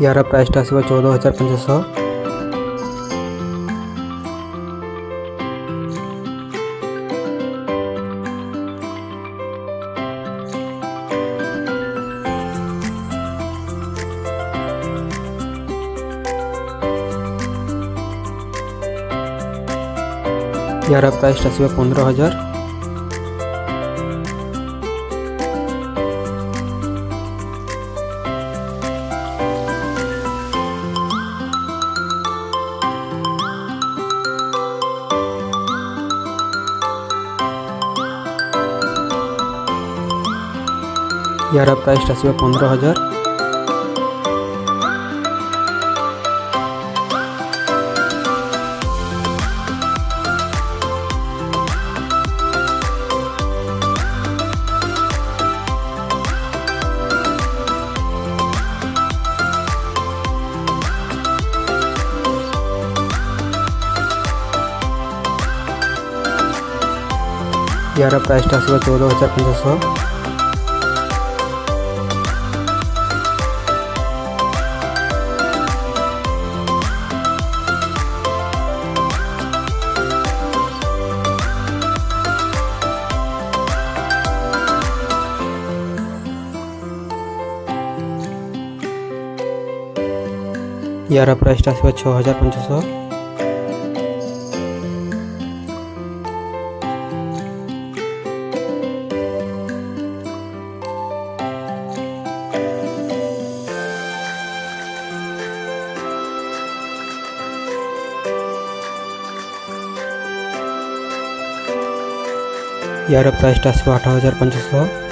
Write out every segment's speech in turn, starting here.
यार प्राइसटा आसो 14,500। यार प्राइसटा आसो 15,000। यार प्राइसटा आसो 15,000। यार प्राइसटा आसो 14,500। यार प्राइसटा आसो 6,500। यार प्राइसटा आसो 8,500।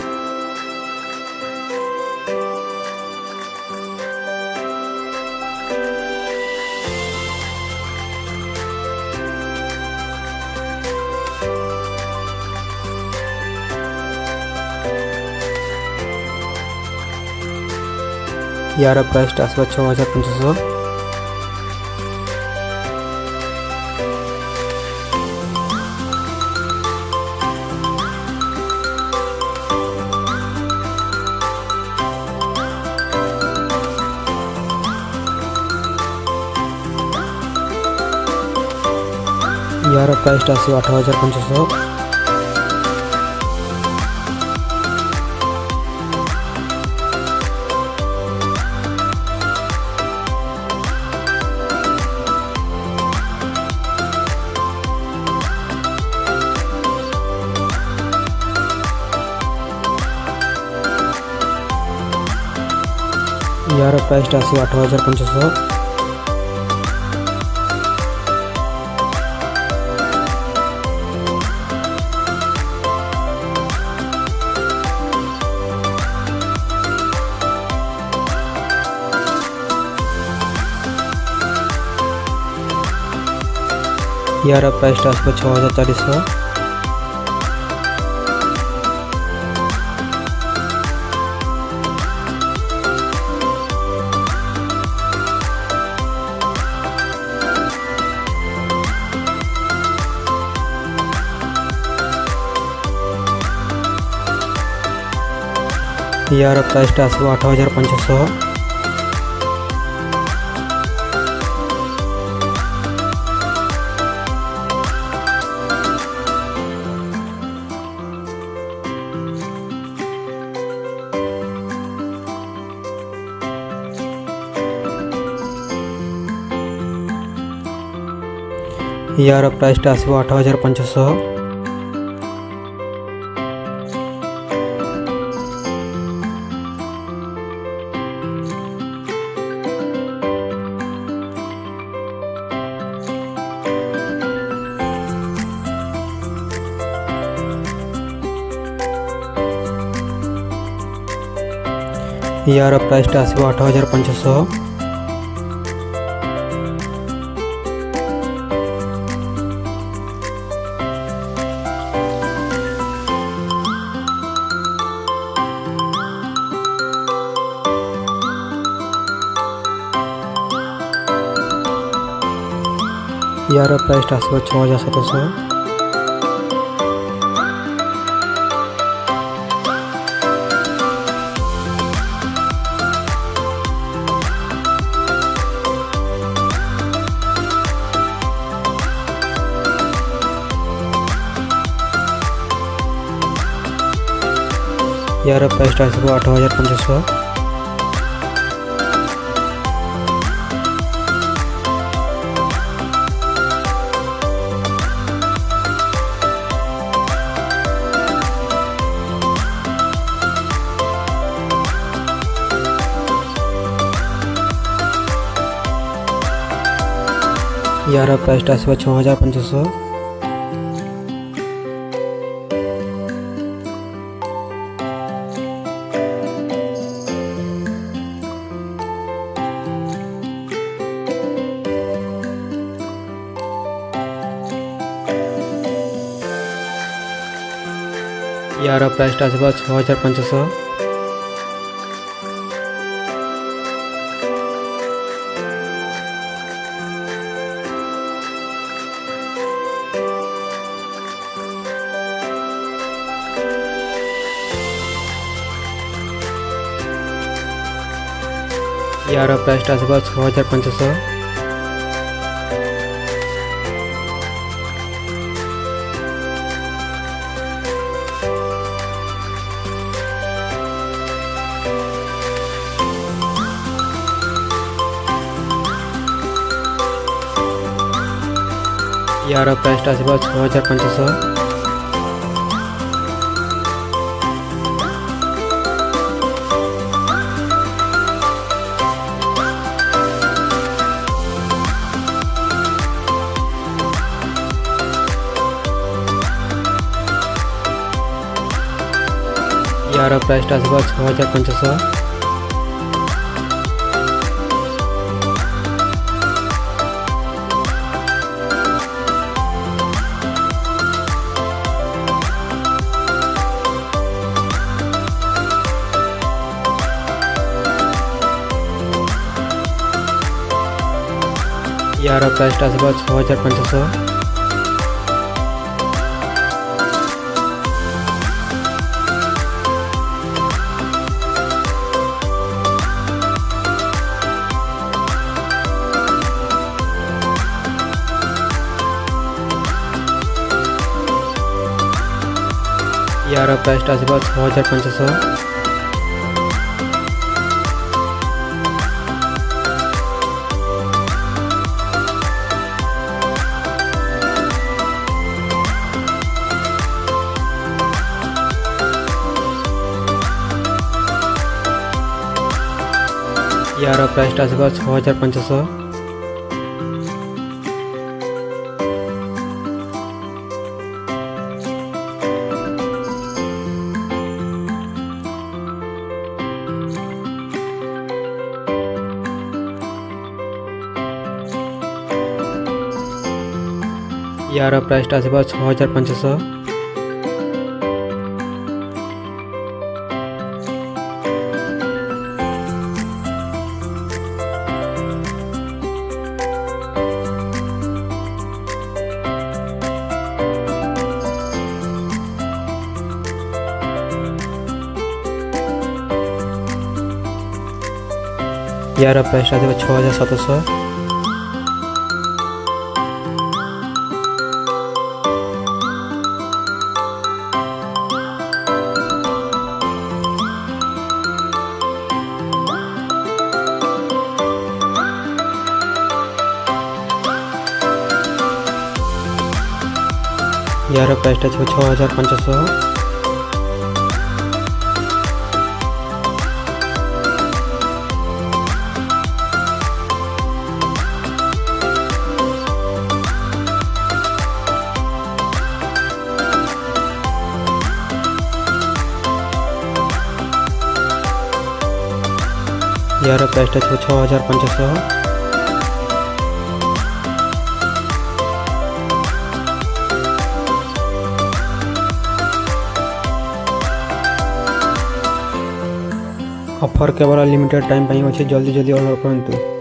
यार प्राइसटा आसो 6,500। यार प्राइसटा आसो 8,500। यार प्राइसटा आसो 8,500। यार प्राइसटा आसो 6,400। यार प्राइसटा आसो 8,500। यार प्राइसटा आसो 8,500। यार प्राइसटा आसो 8,500। यार प्राइसटा आसो 6,700। यार प्राइस आसो 8500। यार प्राइस आसो 6500। यार प्राइस आसो 6500। यार प्राइस आसो 6500। यार प्राइस आसो 6500। यार प्राइस आसो 6500। यार प्राइस आसो 6500। यार प्राइस आसो 6500। यार प्राइस आसो 6500। यार प्राइस आसो 6500। यार प्राइस आसो 6700। यार प्राइस आसो 6500। यार प्राइस आसो 6500। ऑफर केवल लिमिटेड टाइम अच्छे जल्दी जल्दी ऑर्डर करंतु।